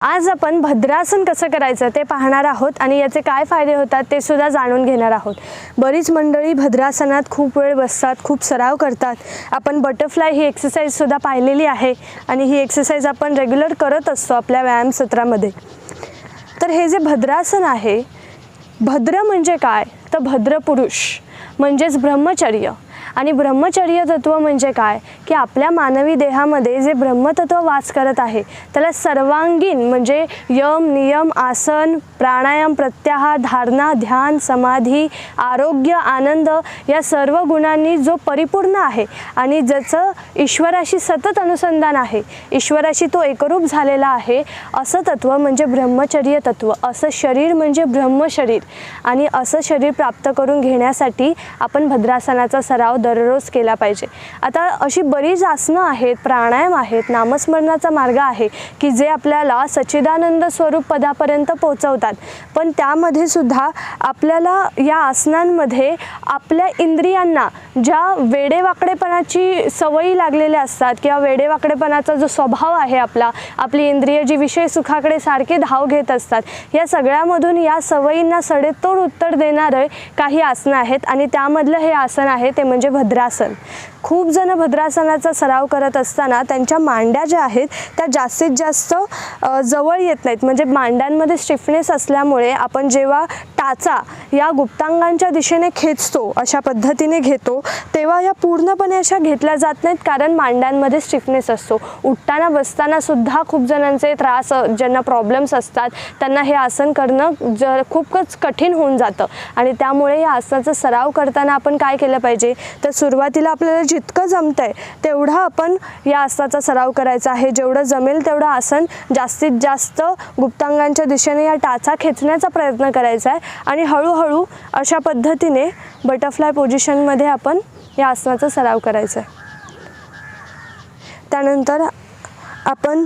आज आपण भद्रासन कसं करायचं ते पाहणार आहोत आणि याचे काय फायदे होतात ते सुद्धा जाणून घेणार आहोत। बरीच मंडळी भद्रासनात खूप वेळ बसतात, खूप सराव करतात। आपण बटरफ्लाय ही एक्सरसाइज सुद्धा पाहिलेली आहे आणि ही एक्सरसाइज आपण रेग्युलर करत असतो आपल्या व्यायाम सत्रामध्ये। तर हे जे भद्रासन आहे, भद्र म्हणजे काय तर भद्र पुरुष म्हणजेच ब्रह्मचर्य। आणि ब्रह्मचर्य तत्व म्हणजे काय की आपल्या मानवी देहामध्ये जे ब्रह्मतत्व वास करत आहे त्याला सर्वांगीण म्हणजे यम, नियम, आसन, प्राणायाम, प्रत्याहार, धारणा, ध्यान, समाधी, आरोग्य, आनंद या सर्व गुणांनी जो परिपूर्ण आहे आणि ज्याचं ईश्वराशी सतत अनुसंधान आहे, ईश्वराशी तो एकरूप झालेला आहे, असं तत्व म्हणजे ब्रह्मचर्य तत्व। असं शरीर म्हणजे ब्रह्मशरीर आणि असं शरीर प्राप्त करून घेण्यासाठी आपण भद्रासनाचा सराव दररोज केला पाहिजे। आता अशी बरीच आसनं आहेत, प्राणायाम आहेत, नामस्मरणाचा मार्ग आहे की जे आपल्याला सच्चिदानंद स्वरूप पदापर्यंत पोहोचवतात। पण त्यामध्ये सुद्धा आपल्याला या आसनांमध्ये आपल्या इंद्रियांना ज्या वेडेवाकडेपणाची सवयी लागलेल्या असतात किंवा वेडेवाकडेपणाचा जो स्वभाव आहे आपली इंद्रिय जी विषय सुखाकडे सारखे धाव घेत असतात, या सगळ्यामधून या सवयींना सडेतोड उत्तर देणारे काही आसनं आहेत आणि त्यामधलं हे आसन आहे ते म्हणजे भद्रासन। खूप जण भद्रासनाचा सराव करत असताना त्यांच्या मांड्या ज्या आहेत त्या जास्तीत जास्त जवळ येत नाहीत, म्हणजे मांड्यांमध्ये स्टिफनेस असल्यामुळे आपण जेव्हा टाचा या गुप्तांगांच्या दिशेने खेचतो, अशा पद्धतीने घेतो, तेव्हा या पूर्णपणे अशा घेतल्या जात नाहीत कारण मांड्यांमध्ये स्टिफनेस असतो। उठताना बसताना सुद्धा खूप जणांचे त्रास, ज्यांना प्रॉब्लेम्स असतात त्यांना हे आसन करणं खूपच कठीण होऊन जातं आणि त्यामुळे या आसनाचा सराव करताना आपण काय केलं पाहिजे तर सुरुवातीला आपल्याला जितकं जमतंय तेवढा आपण या आसनाचा सराव करायचा आहे। जेवढं जमेल तेवढं आसन जास्तीत जास्त गुप्तांगांच्या दिशेने या टाचा खेचण्याचा प्रयत्न करायचा आहे आणि हळूहळू अशा पद्धतीने बटरफ्लाय पोझिशनमध्ये आपण या आसनाचा सराव करायचा आहे। त्यानंतर आपण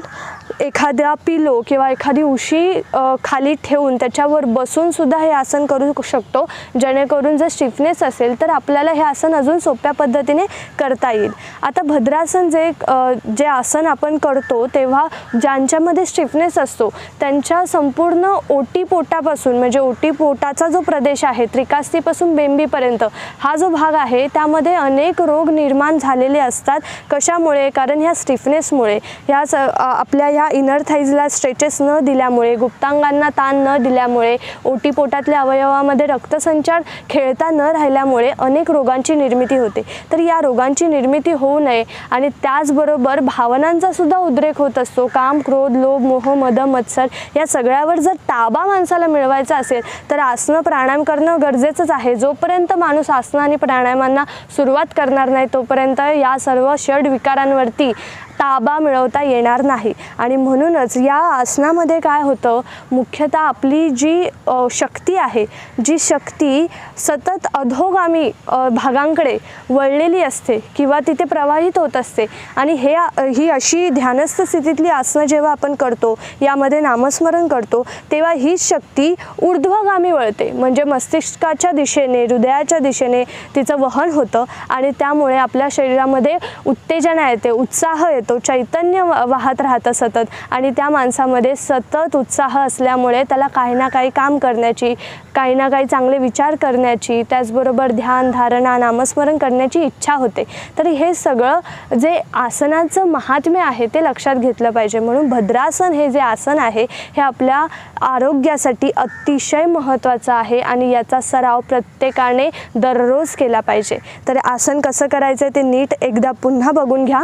एखाद्या पिलो किंवा एखादी उशी खाली ठेवून त्याच्यावर बसून सुद्धा हे आसन करू शकतो, जेणेकरून जर स्टिफनेस असेल तर आपल्याला हे आसन अजून सोप्या पद्धतीने करता येईल। आता भद्रासन जे आसन आपण करतो तेव्हा ज्यांच्यामध्ये स्टिफनेस असतो त्यांच्या संपूर्ण ओटीपोटापासून म्हणजे ओटीपोटाचा जो प्रदेश आहे त्रिकास्तीपासून बेंबीपर्यंत हा जो भाग आहे त्यामध्ये अनेक रोग निर्माण झालेले असतात। कशामुळे? कारण ह्या स्टिफनेसमुळे, ह्या आपल्या ह्या इनर थाईजला स्ट्रेचेस न दिल्यामुळे, गुप्तांगांना ताण न दिल्यामुळे, ओटीपोटातल्या अवयवामध्ये रक्तसंचार खेळता न राहिल्यामुळे अनेक रोगांची निर्मिती होते। तर या रोगांची निर्मिती होऊ नये आणि त्याचबरोबर भावनांचा सुद्धा उद्रेक होत असतो। काम, क्रोध, लोभ, मोह, मद, मत्सर या सगळ्यावर जर ताबा माणसाला मिळवायचा असेल तर आसनं, प्राणायाम करणं गरजेचंच आहे। जोपर्यंत माणूस आसनं आणि प्राणायामांना सुरुवात करणार नाही तोपर्यंत या सर्व षड विकारांवरती ताबा मिळवता येणार नाही। आणि म्हणूनच या आसनामध्ये काय होतं, मुख्यतः आपली जी शक्ती आहे, जी शक्ती सतत अधोगामी भागांकडे वळलेली असते किंवा तिथे प्रवाहित होत असते आणि ही अशी ध्यानस्थ स्थितीतली आसनं जेव्हा आपण करतो, यामध्ये नामस्मरण करतो, तेव्हा ही शक्ती ऊर्ध्वगामी वळते, म्हणजे मस्तिष्काच्या दिशेने, हृदयाच्या दिशेने तिचं वहन होतं आणि त्यामुळे आपल्या शरीरामध्ये उत्तेजना येते, उत्साह येतो, चैतन्य वाहत राहतं सतत आणि त्या माणसामध्ये सतत उत्साह असल्यामुळे त्याला काही ना काही काम करण्याची, काही ना काही चांगले विचार करण्याची, त्याचबरोबर ध्यान, धारणा, नामस्मरण करण्याची इच्छा होते। तर हे सगळं जे आसनाचं महात्म्य आहे ते लक्षात घेतलं पाहिजे। म्हणून भद्रासन हे जे आसन आहे हे आपल्या आरोग्यासाठी अतिशय महत्त्वाचं आहे आणि याचा सराव प्रत्येकाने दररोज केला पाहिजे। तर आसन कसं करायचं ते नीट एकदा पुन्हा बघून घ्या।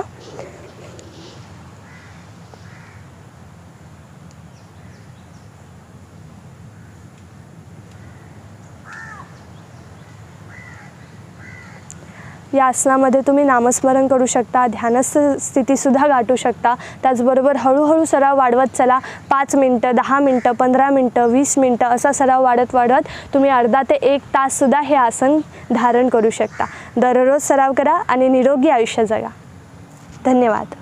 या आसनामध्ये तुम्ही नामस्मरण करू शकता, ध्यानस्थ स्थितीसुद्धा गाठू शकता। त्याचबरोबर हळूहळू सराव वाढवत चला। 5 मिनटं, 10 मिनटं, 15 मिनटं, 20 मिनटं असा सराव वाढवत तुम्ही अर्धा ते 1 ताससुद्धा हे आसन धारण करू शकता। दररोज सराव करा आणि निरोगी आयुष्य जगा। धन्यवाद।